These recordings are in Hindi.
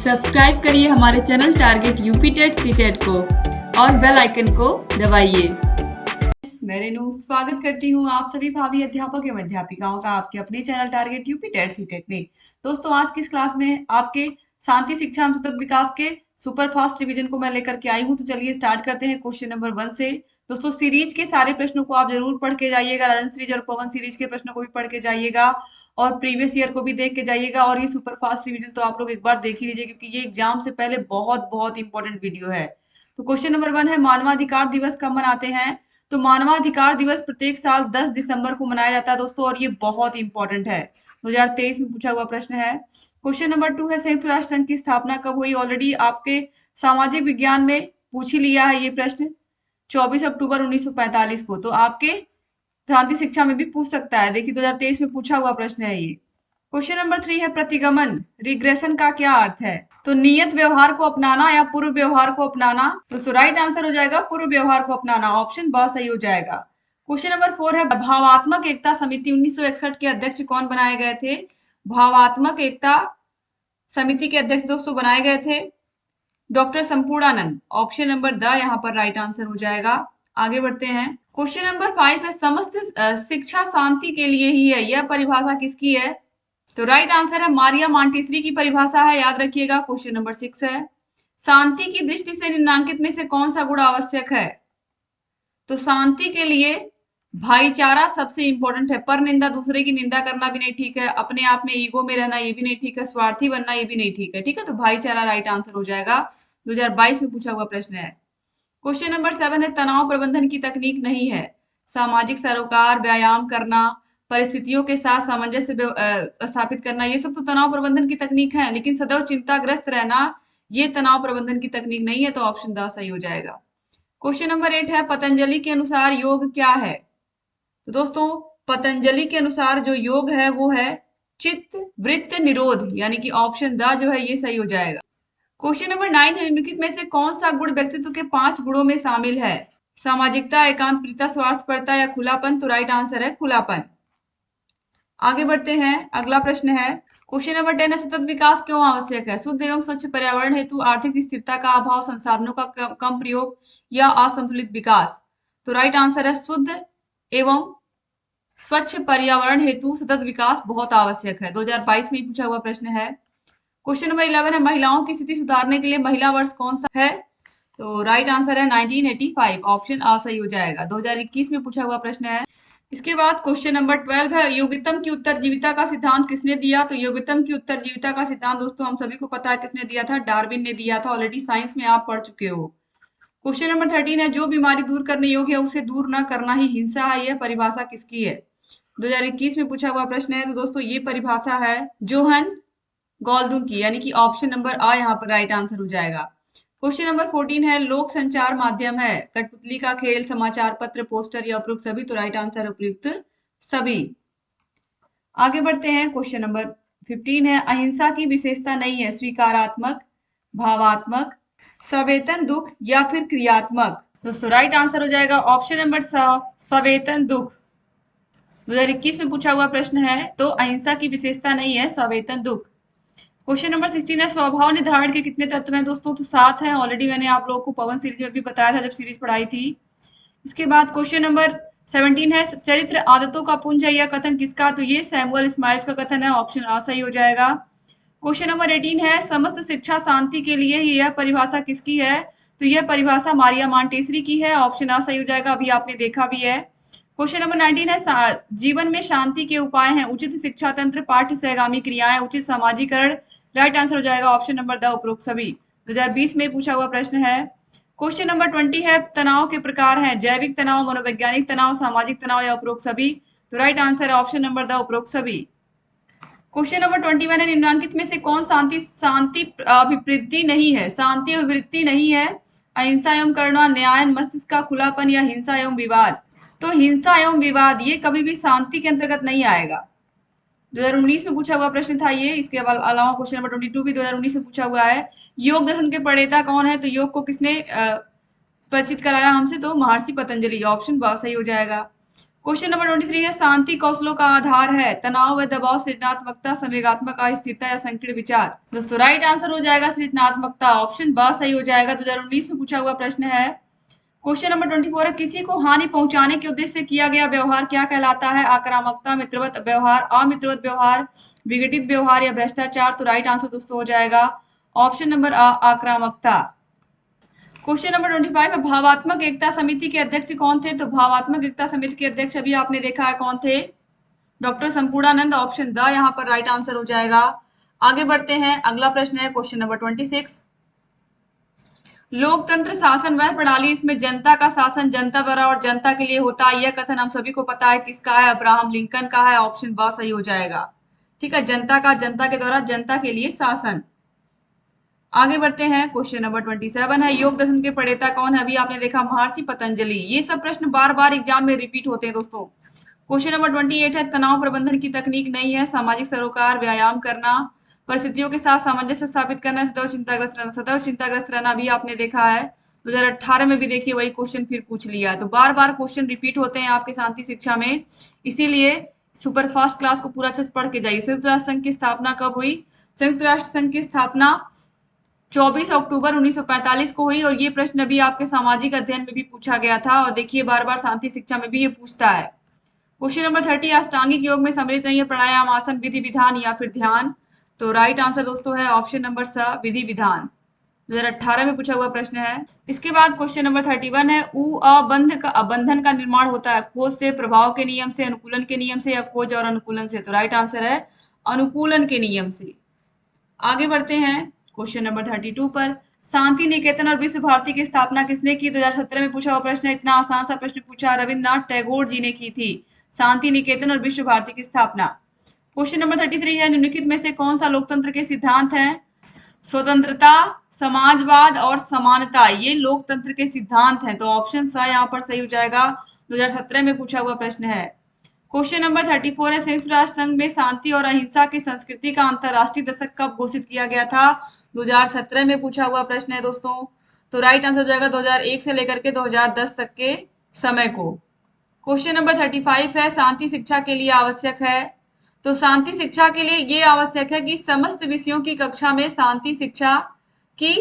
सब्सक्राइब करिए हमारे channel target UP TET CTET को और बेल आइकन को दबाइए। मैं रेनू स्वागत करती हूँ आप सभी भावी अध्यापक एवं अध्यापिकाओं का आपके अपने channel target UP TET CTET में। दोस्तों आज की इस क्लास में आपके शांति शिक्षा एवं सतत विकास के सुपर फास्ट रिवीजन को मैं लेकर के आई हूँ। तो चलिए स्टार्ट करते हैं क्वेश्चन नंबर 1 से। दोस्तों सीरीज के सारे प्रश्नों को आप जरूर पढ़ के जाइएगा। राजन सीरीज और पवन सीरीज के प्रश्नों को भी पढ़ के जाइएगा और प्रीवियस ईयर को भी देख के जाइएगा। और ये सुपर फास्ट रिवीजन तो आप लोग एक बार देख ही लीजिए क्योंकि ये एग्जाम से पहले बहुत बहुत इंपॉर्टेंट वीडियो है। तो क्वेश्चन नंबर 1 है मानवाधिकार दिवस कब मनाते हैं? तो मानवाधिकार दिवस प्रत्येक साल 10 दिसंबर को मनाया जाता है दोस्तों, और ये बहुत इंपॉर्टेंट है। 2023 में पूछा हुआ प्रश्न है। क्वेश्चन नंबर 2 है संयुक्त राष्ट्र संघ की स्थापना कब हुई? ऑलरेडी आपके सामाजिक विज्ञान में पूछ ही लिया है ये प्रश्न, 24 अक्टूबर 1945 को। तो आपके शांति शिक्षा में भी पूछ सकता है। देखिए 2023 में पूछा हुआ प्रश्न है ये। क्वेश्चन नंबर 3 है प्रतिगमन रिग्रेशन का क्या अर्थ है? तो नियत व्यवहार को अपनाना या पूर्व व्यवहार को अपनाना। तो राइट आंसर हो जाएगा पूर्व व्यवहार को अपनाना, ऑप्शन ब सही हो जाएगा। क्वेश्चन नंबर 4 है भावात्मक एकता समिति 1961 के अध्यक्ष कौन बनाए गए थे? भावात्मक एकता समिति के अध्यक्ष दोस्तों बनाए गए थे doctor Sampurnanand, option number the यहाँ पर राइट आंसर हो जाएगा। आगे बढ़ते हैं। क्वेश्चन नंबर 5 है समस्त शिक्षा शांति के लिए ही है, यह परिभाषा किसकी है? तो राइट आंसर है मारिया मॉन्टेसरी की परिभाषा है, याद रखिएगा। क्वेश्चन नंबर 6 है शांति की दृष्टि से निम्नांकित में से कौन सा गुण आवश्यक है? तो शांति के लिए भाईचारा सबसे इंपॉर्टेंट है। पर निंदा, दूसरे की निंदा करना भी नहीं ठीक है, अपने आप में ईगो में रहना ये भी नहीं ठीक है, स्वार्थी बनना ये भी नहीं ठीक है। ठीक है, तो भाईचारा राइट आंसर हो जाएगा। 2022 में पूछा हुआ प्रश्न है। क्वेश्चन नंबर 7 है तनाव प्रबंधन की तकनीक नहीं है। सामाजिक सरोकार, व्यायाम करना, परिस्थितियों के साथ सामंजस्य स्थापित करना, ये सब तो तनाव प्रबंधन की तकनीक है। लेकिन सदैव चिंताग्रस्त रहना ये तनाव प्रबंधन की तकनीक नहीं है, तो ऑप्शन द सही हो जाएगा। क्वेश्चन नंबर 8 है पतंजलि के अनुसार योग क्या है? तो दोस्तों पतंजलि के अनुसार जो योग है वो है चित्त वृत्त निरोध, यानी कि ऑप्शन द जो है ये सही हो जाएगा। क्वेश्चन नंबर 9 है निम्नलिखित में से कौन सा गुण व्यक्तित्व के 5 गुणों में शामिल है? सामाजिकता, एकांतप्रियता, स्वार्थपरता या खुलापन। तो राइट आंसर है खुलापन। आगे बढ़ते हैं। अगला प्रश्न है क्वेश्चन नंबर 10 है सतत विकास क्यों आवश्यक है? शुद्ध एवं स्वच्छ पर्यावरण हेतु, आर्थिक स्थिरता का अभाव, संसाधनों का कम प्रयोग या असंतुलित विकास। तो राइट आंसर है शुद्ध एवं स्वच्छ पर्यावरण हेतु सतत विकास बहुत आवश्यक है। 2022 में पूछा हुआ प्रश्न है। क्वेश्चन नंबर 11 है महिलाओं की स्थिति सुधारने के लिए महिला वर्ष कौन सा है? तो राइट आंसर है 1985, ऑप्शन आ सही हो जाएगा। 2021 में पूछा हुआ प्रश्न है। इसके बाद क्वेश्चन नंबर 12 है योग्यतम की उत्तरजीविता का सिद्धांत किसने दिया? तो योग्यतम की उत्तरजीविता का सिद्धांत दोस्तों हम सभी को पता है किसने दिया था, डार्विन ने दिया था। ऑलरेडी साइंस में आप पढ़ चुके हो। क्वेश्चन नंबर 13 है जो बीमारी दूर करने योग्य है उसे दूर न करना ही हिंसा है, यह परिभाषा किसकी है? 2021 में पूछा हुआ प्रश्न है। तो दोस्तों ये परिभाषा है जोहन गॉल्डुन की, यानी कि ऑप्शन नंबर आ यहाँ पर राइट आंसर हो जाएगा। क्वेश्चन नंबर 14 है लोक संचार माध्यम है कठपुतली का खेल, समाचार पत्र, पोस्टर या उपयुक्त सभी। तो राइट आंसर है उपयुक्त सभी। आगे बढ़ते हैं। क्वेश्चन नंबर 15 है अहिंसा की विशेषता नहीं है स्वीकारात्मक, भावात्मक, सवेतन दुख या फिर क्रियात्मक। दोस्तों राइट आंसर हो जाएगा ऑप्शन नंबर सवेतन दुख। 2021 में पूछा हुआ प्रश्न है। तो अहिंसा की विशेषता नहीं है सवेतन दुख। क्वेश्चन नंबर 16 है स्वभाव निर्धारण के कितने तत्व हैं? दोस्तों तो 7 है। ऑलरेडी मैंने आप लोगों को पवन सीरीज में भी बताया था जब सीरीज पढ़ाई थी। इसके बाद क्वेश्चन नंबर 17 है चरित्र आदतों का पुंज है यह कथन किसका? तो ये सैमुअल स्माइल्स का कथन है, ऑप्शन आ सही हो जाएगा। क्वेश्चन नंबर 18 है समस्त शिक्षा शांति के लिए ही, यह परिभाषा किसकी है? तो यह परिभाषा मारिया मॉन्टेसरी की है, ऑप्शन आ सही हो जाएगा। अभी आपने देखा भी है। क्वेश्चन नंबर 19 है जीवन में शांति के उपाय हैं उचित शिक्षा तंत्र, पाठ्य सहगामी क्रियाएं, उचित समाजीकरण। राइट आंसर हो जाएगा ऑप्शन नंबर द उपरोक्त सभी। 2020 में पूछा हुआ प्रश्न है। क्वेश्चन नंबर 20 है तनाव के प्रकार हैं जैविक तनाव, मनोवैज्ञानिक तनाव, सामाजिक तनाव या उपरोक्त सभी। तो राइट आंसर है ऑप्शन नंबर द उपरोक्त सभी। क्वेश्चन नंबर 21 है निम्नांकित में से कौन शांति अभिवृत्ति नहीं है? शांति अभिवृत्ति नहीं है अहिंसा एवं करुणा, न्याय, मस्तिष्क का खुलापन या हिंसा एवं विवाद। तो हिंसा एवं विवाद ये कभी भी शांति के अंतर्गत नहीं आएगा। 2019 में पूछा हुआ प्रश्न था ये। इसके अलावा क्वेश्चन नंबर 22 भी 2019 में पूछा हुआ है। योग दर्शन के प्रणेता कौन है? तो योग को किसने परिचित कराया हमसे? तो महर्षि पतंजलि, ऑप्शन ब सही हो जाएगा। क्वेश्चन नंबर 23 है शांति कौशलों का आधार है तनाव व दबाव, सृजनात्मकता, संवेगात्मक अस्थिरता या संकीर्ण विचार। दोस्तों राइट आंसर हो जाएगा सृजनात्मकता, ऑप्शन ब सही हो जाएगा। 2019 में पूछा हुआ प्रश्न है। क्वेश्चन नंबर 24 है किसी को हानि पहुंचाने के उद्देश्य से किया गया व्यवहार क्या कहलाता है? आक्रामकता, मित्रवत व्यवहार, अमित्रवत व्यवहार, विघटित व्यवहार या भ्रष्टाचार। तो राइट आंसर दोस्तों हो जाएगा ऑप्शन नंबर आ, आक्रामकता। क्वेश्चन नंबर 25 है भावात्मक एकता समिति के अध्यक्ष कौन थे? तो भावात्मक एकता समिति के अध्यक्ष अभी आपने देखा है कौन थे? डॉक्टर संपूर्णानंद, ऑप्शन द यहाँ पर राइट आंसर हो जाएगा। आगे बढ़ते हैं, अगला प्रश्न है क्वेश्चन नंबर 26। लोकतंत्र शासन वह प्रणाली इसमें जनता का शासन जनता द्वारा और जनता के लिए होता है। यह कथन हम सभी को पता है किसका है? अब्राहम लिंकन का है, ऑप्शन ब सही हो जाएगा। ठीक है, जनता का जनता के द्वारा जनता के लिए शासन। आगे बढ़ते हैं, क्वेश्चन नंबर 27 है योग दर्शन के प्रणेता कौन है? अभी आपने देखा महर्षि पतंजलि। ये सब प्रश्न बार बार एग्जाम में रिपीट होते हैं दोस्तों। क्वेश्चन नंबर 28 है तनाव प्रबंधन की तकनीक नहीं है सामाजिक सरोकार, व्यायाम करना, परिस्थितियों के साथ सामंजस्य स्थापित करना, सदैव चिंताग्रस्त रहना। सदैव चिंताग्रस्त रहना भी आपने देखा है 2018 में भी, देखिए वही क्वेश्चन फिर पूछ लिया है। तो बार बार क्वेश्चन रिपीट होते हैं आपके शांति शिक्षा में, इसीलिए सुपरफास्ट क्लास को पूरा अच्छे से पढ़ के जाइए। संयुक्त राष्ट्र संघ की स्थापना कब हुई? संयुक्त राष्ट्र संघ की स्थापना 24 अक्टूबर 1945 को हुई और ये प्रश्न भी आपके सामाजिक अध्ययन में भी पूछा गया था और देखिए बार बार शांति शिक्षा में भी ये पूछता है। क्वेश्चन नंबर 30 अष्टांगिक योग में सम्मिलित नहीं है प्राणायाम, आसन, विधि विधान या फिर ध्यान। तो राइट आंसर दोस्तों है ऑप्शन नंबर स विधि विधान, 2018 में पूछा हुआ प्रश्न है। इसके बाद क्वेश्चन नंबर 31 है अबंधन का निर्माण होता है खोज से, प्रभाव के नियम से, अनुकूलन के नियम से या खोज और अनुकूलन से। तो राइट आंसर है अनुकूलन के नियम से। आगे बढ़ते हैं क्वेश्चन नंबर 32 पर शांति निकेतन और विश्व भारती की स्थापना किसने की? 2017 में पूछा हुआ प्रश्न है। इतना आसान सा प्रश्न पूछा, रविन्द्रनाथ टैगोर जी ने की थी शांति निकेतन और विश्व भारती की स्थापना। क्वेश्चन नंबर 33 है निम्नलिखित में से कौन सा लोकतंत्र के सिद्धांत है? स्वतंत्रता, समाजवाद और समानता, ये लोकतंत्र के सिद्धांत हैं। तो ऑप्शन सा यहाँ पर सही हो जाएगा, 2017 में पूछा हुआ प्रश्न है। क्वेश्चन नंबर 34 है संयुक्त राष्ट्र संघ में शांति और अहिंसा की संस्कृति का अंतरराष्ट्रीय दशक कब घोषित किया गया था? 2017 में पूछा हुआ प्रश्न है दोस्तों। तो राइट आंसर हो जाएगा 2001 से लेकर के 2010 तक के समय को। क्वेश्चन नंबर 35 है शांति शिक्षा के लिए आवश्यक है। तो शांति शिक्षा के लिए ये आवश्यक है कि समस्त विषयों की कक्षा में शांति शिक्षा की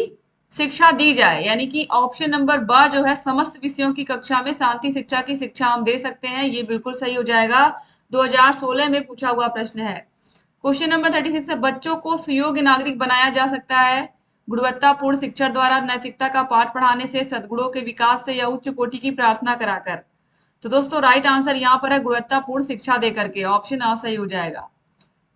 शिक्षा दी जाए, यानी कि ऑप्शन नंबर ब जो है समस्त विषयों की कक्षा में शांति शिक्षा की शिक्षा हम दे सकते हैं, ये बिल्कुल सही हो जाएगा। 2016 में पूछा हुआ प्रश्न है। क्वेश्चन नंबर 36 है बच्चों को सुयोग्य नागरिक बनाया जा सकता है गुणवत्तापूर्ण शिक्षा द्वारा, नैतिकता का पाठ पढ़ाने से, सद्गुणों के विकास से या उच्च कोटि की प्रार्थना कराकर। तो दोस्तों राइट आंसर यहाँ पर है गुणवत्तापूर्ण शिक्षा देकर के, ऑप्शन आ सही हो जाएगा।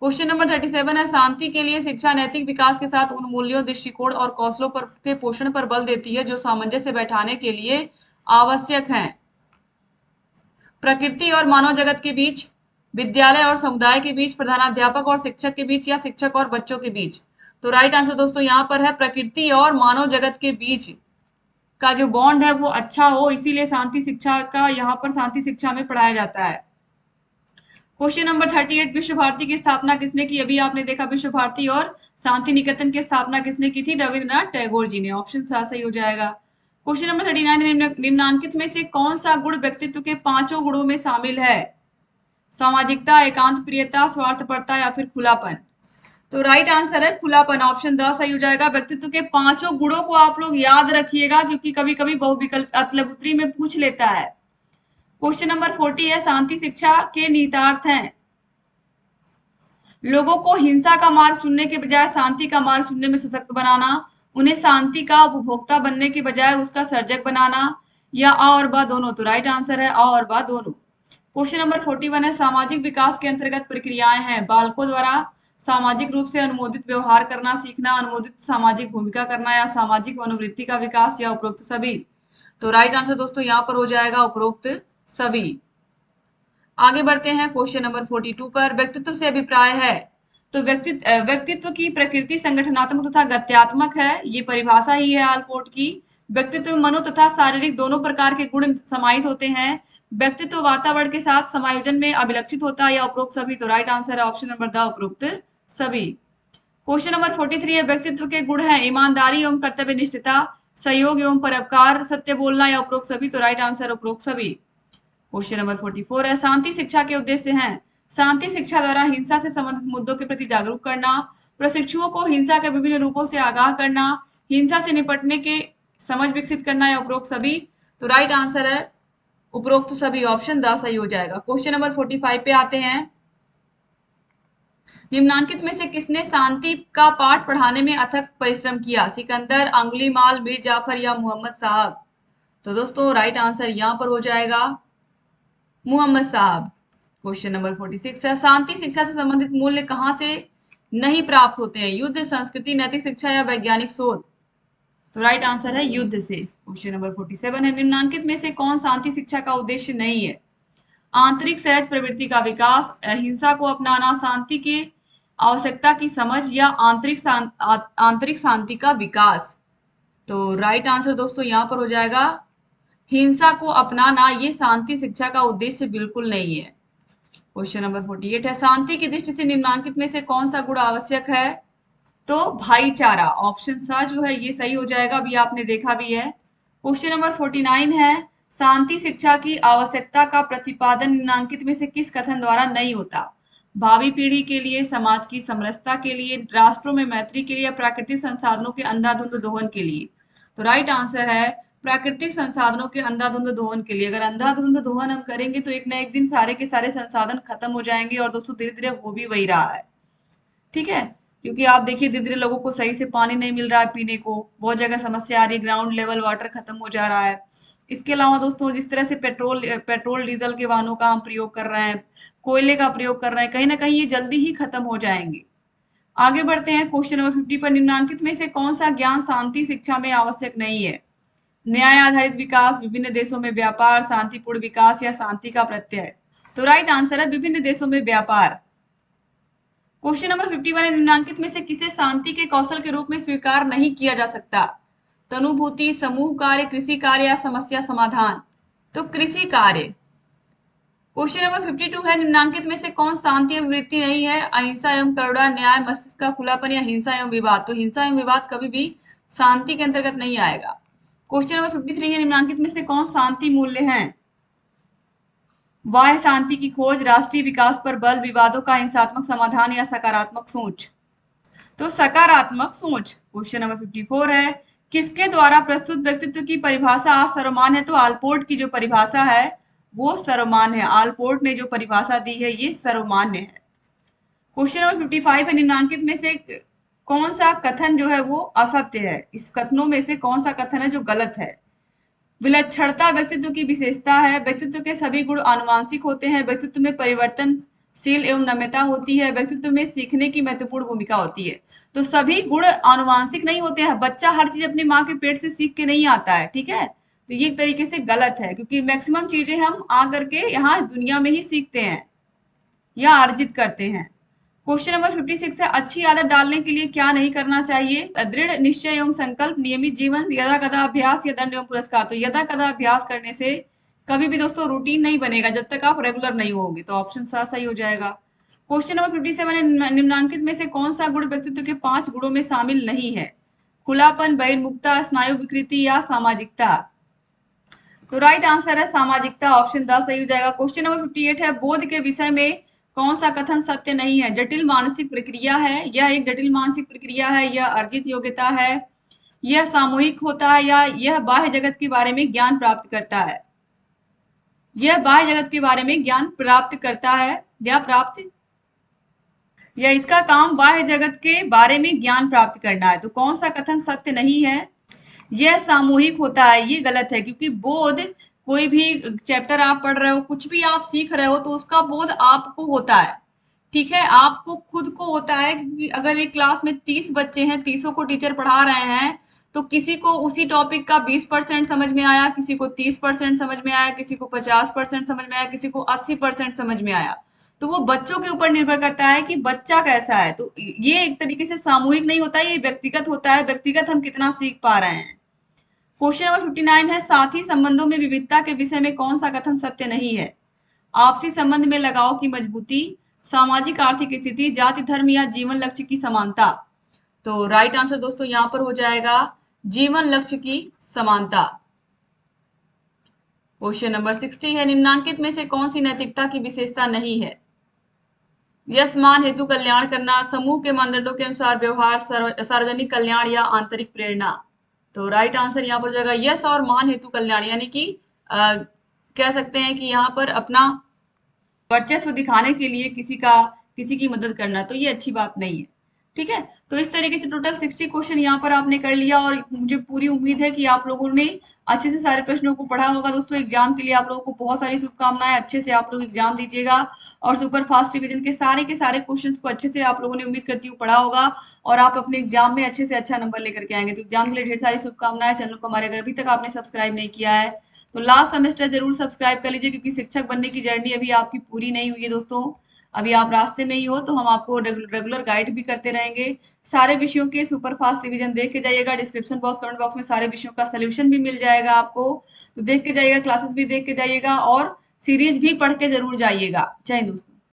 क्वेश्चन नंबर 37 है शांति के लिए शिक्षा नैतिक विकास के साथ उन मूल्यों, दृष्टिकोण और कौशलों पर के पोषण पर बल देती है जो सामंजस्य बैठाने के लिए आवश्यक हैं प्रकृति और मानव जगत के बीच, विद्यालय और समुदाय के बीच, प्रधानाध्यापक और शिक्षक के बीच या शिक्षक और बच्चों के बीच। तो राइट आंसर दोस्तों यहाँ पर है प्रकृति और मानव जगत के बीच का जो बॉन्ड है वो अच्छा हो, इसीलिए शांति शिक्षा का यहाँ पर शांति शिक्षा में पढ़ाया जाता है। क्वेश्चन नंबर 38 विश्व भारती की स्थापना किसने की? अभी आपने देखा विश्व भारती और शांति निकेतन की स्थापना किसने की थी? रविन्द्रनाथ टैगोर जी ने, ऑप्शन सही हो जाएगा। क्वेश्चन नंबर 39 निम्नलिखित में से कौन सा गुण व्यक्तित्व के पांचों गुणों में शामिल है? सामाजिकता, एकांत प्रियता, स्वार्थपरता या फिर खुलापन। तो राइट आंसर है खुलापन, ऑप्शन द सही हो जाएगा। व्यक्तित्व के पांचों गुणों को आप लोग याद रखिएगा क्योंकि कभी कभी बहुविकल्प अतलगुत्री में पूछ लेता है। क्वेश्चन नंबर 40 है शांति शिक्षा के निहितार्थ हैं लोगों को हिंसा का मार्ग चुनने के बजाय शांति का मार्ग चुनने में सशक्त बनाना, उन्हें शांति का उपभोक्ता बनने के बजाय उसका सर्जक बनाना, या अ और ब दोनों। तो राइट आंसर है अ और ब दोनों। क्वेश्चन नंबर 41 है सामाजिक विकास के अंतर्गत प्रक्रियाएं हैं बालकों द्वारा सामाजिक रूप से अनुमोदित व्यवहार करना सीखना, अनुमोदित सामाजिक भूमिका करना या सामाजिक मनोवृत्ति का विकास या उपरोक्त सभी। तो राइट आंसर दोस्तों यहाँ पर हो जाएगा उपरोक्त सभी। आगे बढ़ते हैं क्वेश्चन नंबर 42 पर व्यक्तित्व से अभिप्राय है। तो व्यक्तित्व की प्रकृति संगठनात्मक तथा गत्यात्मक है, ये परिभाषा ही है आलपोर्ट की। व्यक्तित्व में मनो तथा शारीरिक दोनों प्रकार के गुण समाहित होते हैं। व्यक्तित्व वातावरण के साथ समायोजन में अभिलक्षित होता है या उपरोक्त सभी। तो राइट आंसर है ऑप्शन नंबर द उपरोक्त सभी। क्वेश्चन नंबर 43 है व्यक्तित्व के गुण है ईमानदारी एवं कर्तव्य निष्ठता, सहयोग एवं परोपकार, सत्य बोलना या उपरोक्त सभी। तो राइट आंसर उपरोक्त सभी। क्वेश्चन नंबर 44 है, शांति शिक्षा के उद्देश्य हैं शांति शिक्षा द्वारा हिंसा से संबंधित मुद्दों के प्रति जागरूक करना, प्रशिक्षुओं को हिंसा के विभिन्न रूपों से आगाह करना, हिंसा से निपटने के समझ विकसित करना, या उपरोक्त सभी। तो राइट आंसर है उपरोक्त सभी, ऑप्शन द सही हो जाएगा। क्वेश्चन नंबर 45 पे आते हैं, निम्नांकित में से किसने शांति का पाठ पढ़ाने में अथक परिश्रम किया? सिकंदर, अंगुलीमाल, मीर जाफर या मोहम्मद साहब? तो दोस्तों राइट आंसर यहां पर हो जाएगा मोहम्मद साहब। क्वेश्चन नंबर 46 है, शांति शिक्षा से संबंधित मूल्य कहां से नहीं प्राप्त होते हैं? युद्ध, संस्कृति, नैतिक शिक्षा या वैज्ञानिक शोध? तो राइट आंसर है युद्ध से। क्वेश्चन नंबर 47 है, निम्नांकित में से कौन शांति शिक्षा का उद्देश्य नहीं है? आंतरिक सहज प्रवृत्ति का विकास, अहिंसा को अपनाना, शांति के आवश्यकता की समझ, या आंतरिक शांति का विकास? तो राइट आंसर दोस्तों यहां पर हो जाएगा हिंसा को अपनाना, ये शांति शिक्षा का उद्देश्य बिल्कुल नहीं है। क्वेश्चन नंबर 48 है, शांति की दृष्टि से निम्नांकित में से कौन सा गुण आवश्यक है? तो भाईचारा, ऑप्शन सा जो है ये सही हो जाएगा, अभी आपने देखा भी है। क्वेश्चन नंबर 49 है, शांति शिक्षा की आवश्यकता का प्रतिपादन निम्नांकित में से किस कथन द्वारा नहीं होता? भावी पीढ़ी के लिए, समाज की समरसता के लिए, राष्ट्रों में मैत्री के लिए, या प्राकृतिक संसाधनों के अंधाधुंध दोहन के लिए? तो राइट आंसर है प्राकृतिक संसाधनों के अंधाधुंध दोहन के लिए। अगर अंधाधुंध दोहन हम करेंगे तो एक ना एक दिन सारे के सारे संसाधन खत्म हो जाएंगे, और दोस्तों धीरे धीरे हो भी वही रहा है, ठीक है। क्योंकि आप देखिए धीरे धीरे लोगों को सही से पानी नहीं मिल रहा है पीने को, बहुत जगह समस्या आ रही है, ग्राउंड लेवल वाटर खत्म हो जा रहा है। इसके अलावा दोस्तों जिस तरह से पेट्रोल डीजल के वाहनों का हम प्रयोग कर रहे हैं, कोयले का प्रयोग कर रहे हैं, कहीं ना कहीं ये जल्दी ही खत्म हो जाएंगे। आगे बढ़ते हैं क्वेश्चन नंबर 50 पर, निम्नांकित में से कौन सा ज्ञान शांति शिक्षा में आवश्यक नहीं है? न्याय आधारित विकास, विभिन्न देशों में व्यापार, शांतिपूर्ण विकास, या शांति का प्रत्यय? तो राइट आंसर है विभिन्न देशों में व्यापार। क्वेश्चन नंबर 51 है, निम्नांकित में से किसे शांति के कौशल के रूप में स्वीकार नहीं किया जा सकता? तनुभूति, समूह कार्य, कृषि कार्य, या समस्या समाधान? तो कृषि कार्य। क्वेश्चन नंबर 52 है, निम्नांकित में से कौन शांति एवं वृत्ति नहीं है? अहिंसा एवं करुणा, न्याय, मस्तिष्क का खुलापन, या हिंसा एवं विवाद? तो हिंसा एवं विवाद कभी भी शांति के अंतर्गत नहीं आएगा। क्वेश्चन नंबर 53 है, निम्नांकित में से कौन शांति मूल्य हैं? बाह्य शांति की खोज, राष्ट्रीय विकास पर बल, विवादों का हिंसात्मक समाधान, या सकारात्मक सोच? तो सकारात्मक सोच। क्वेश्चन नंबर 54 है, किसके द्वारा प्रस्तुत व्यक्तित्व की परिभाषा सर्वमान्य है? तो आलपोर्ट की जो परिभाषा है वो सर्वमान्य है। आलपोर्ट ने जो परिभाषा दी है ये सर्वमान्य है। क्वेश्चन नंबर 55 है, निम्नांकित में से कौन सा कथन जो है वो असत्य है? इस कथनों में से कौन सा कथन है जो गलत है? विलक्षणता व्यक्तित्व की विशेषता है, व्यक्तित्व के सभी गुण आनुवांशिक होते हैं, व्यक्तित्व में परिवर्तनशील एवं नम्यता होती है, व्यक्तित्व में सीखने की महत्वपूर्ण भूमिका होती है। तो सभी गुण आनुवांशिक नहीं होते हैं, बच्चा हर चीज अपनी माँ के पेट से सीख के नहीं आता है, ठीक है। तो ये एक तरीके से गलत है, क्योंकि मैक्सिमम चीजें हम आ करके यहाँ दुनिया में ही सीखते हैं या अर्जित करते हैं। क्वेश्चन नंबर 56 है, अच्छी आदत डालने के लिए क्या नहीं करना चाहिए? दृढ़ निश्चय एवं संकल्प, नियमित जीवन, यदा कदा अभ्यास, या दंड एवं पुरस्कार? तो यदा कदा अभ्यास करने से कभी भी दोस्तों रूटीन नहीं बनेगा जब तक आप रेगुलर नहीं होगे। तो ऑप्शन सा सही हो जाएगा। क्वेश्चन नंबर 57 है, निम्नांकित में से कौन सा गुण व्यक्तित्व के 5 गुणों में शामिल नहीं है? खुलापन, बहिर्मुखता, स्नायु विकृति, या सामाजिकता? तो राइट आंसर है सामाजिकता, ऑप्शन द सही हो जाएगा। क्वेश्चन नंबर 58 है, बोध के विषय में कौन सा कथन सत्य नहीं है? जटिल मानसिक प्रक्रिया है, यह एक जटिल मानसिक प्रक्रिया है, यह अर्जित योग्यता है, यह सामूहिक होता है, या यह बाह्य जगत के बारे में ज्ञान प्राप्त करता है? यह बाह्य जगत के बारे में ज्ञान प्राप्त करता है, या इसका काम बाह्य जगत के बारे में ज्ञान प्राप्त करना है। तो कौन सा कथन सत्य नहीं है? यह सामूहिक होता है, ये गलत है, क्योंकि बोध, कोई भी चैप्टर आप पढ़ रहे हो, कुछ भी आप सीख रहे हो, तो उसका बोध आपको होता है, ठीक है, आपको खुद को होता है। क्योंकि अगर एक क्लास में 30 बच्चे हैं, 30 को टीचर पढ़ा रहे हैं, तो किसी को उसी टॉपिक का 20% समझ में आया, किसी को 30% समझ में आया, किसी को 50% समझ में आया, किसी को 80% समझ में आया। तो वो बच्चों के ऊपर निर्भर करता है कि बच्चा कैसा है। तो ये एक तरीके से सामूहिक नहीं होता, ये व्यक्तिगत होता है, व्यक्तिगत हम कितना सीख पा रहे हैं। क्वेश्चन नंबर 59 है, साथी संबंधों में विविधता के विषय में कौन सा कथन सत्य नहीं है? आपसी संबंध में लगाव की मजबूती, सामाजिक आर्थिक स्थिति, जाति धर्म, या जीवन लक्ष्य की समानता? तो राइट आंसर दोस्तों यहां पर हो जाएगा जीवन लक्ष्य की समानता। क्वेश्चन नंबर 60 है, निम्नांकित में से कौन सी नैतिकता की विशेषता नहीं है? यश मान हेतु कल्याण करना, समूह के मानदंडों के अनुसार व्यवहार, सार्वजनिक कल्याण या आंतरिक प्रेरणा। तो राइट आंसर यहाँ पर हो जाएगा यश और मान हेतु कल्याण, यानी कि कह सकते हैं कि यहाँ पर अपना वर्चस्व दिखाने के लिए किसी की मदद करना, तो ये अच्छी बात नहीं है। ठीक है, तो इस तरीके से टोटल 60 क्वेश्चन यहाँ पर आपने कर लिया और मुझे पूरी उम्मीद है कि आप लोगों ने अच्छे से सारे प्रश्नों को पढ़ा होगा। दोस्तों एग्जाम के लिए आप लोगों को बहुत सारी शुभकामनाएं, अच्छे से आप लोग एग्जाम दीजिएगा और सुपर फास्ट रिवीजन के सारे क्वेश्चंस को अच्छे से आप लोगों ने उम्मीद करती हूँ पढ़ा होगा और आप अपने एग्जाम में अच्छे से अच्छा नंबर लेकर के आएंगे। तो एग्जाम के लिए ढेर सारी शुभकामनाएं। चैनल को हमारे अगर अभी तक आपने सब्सक्राइब नहीं किया है तो लास्ट सेमेस्टर जरूर सब्सक्राइब कर लीजिए, क्योंकि शिक्षक बनने की जर्नी अभी आपकी पूरी नहीं हुई है दोस्तों। अभी आप रास्ते में ही हो, तो हम आपको रेगुलर गाइड भी करते रहेंगे। सारे विषयों के सुपर फास्ट रिवीजन देख के जाइएगा। डिस्क्रिप्शन बॉक्स, कमेंट बॉक्स में सारे विषयों का सोल्यूशन भी मिल जाएगा आपको, तो देख के जाइएगा, क्लासेस भी देख के जाइएगा और सीरीज भी पढ़ के जरूर जाइएगा। जय हिंद दोस्तों।